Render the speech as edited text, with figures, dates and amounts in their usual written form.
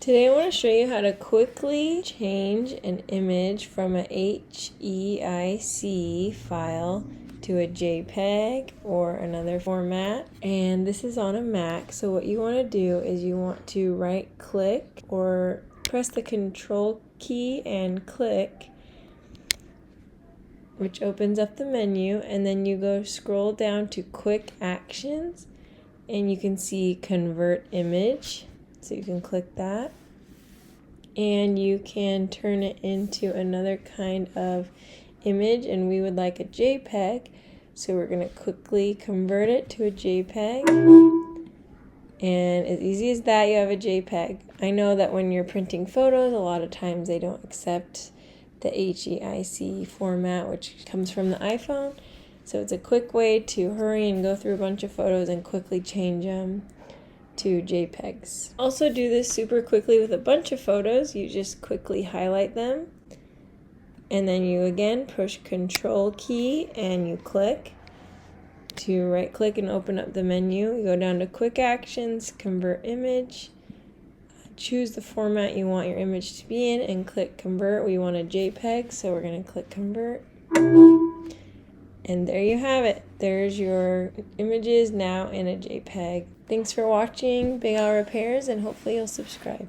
Today I want to show you how to quickly change an image from a HEIC file to a JPG or another format, and this is on a Mac. So what you want to do is you want to right click or press the control key and click, which opens up the menu, and then you go scroll down to quick actions and you can see convert image. So you can click that and you can turn it into another kind of image, and we would like a JPG. So we're going to quickly convert it to a JPG, and as easy as that, you have a JPG. I know that when you're printing photos, a lot of times they don't accept the HEIC format, which comes from the iPhone. So it's a quick way to hurry and go through a bunch of photos and quickly change them to JPEGs. Also do this super quickly with a bunch of photos. You just quickly highlight them, and then you again push control key and you click to right click and open up the menu. You go down to quick actions, convert image, choose the format you want your image to be in and click convert. We want a JPEG, so we're going to click convert. And there you have it. There's your images now in a JPEG. Thanks for watching Big Al Repairs, and hopefully you'll subscribe.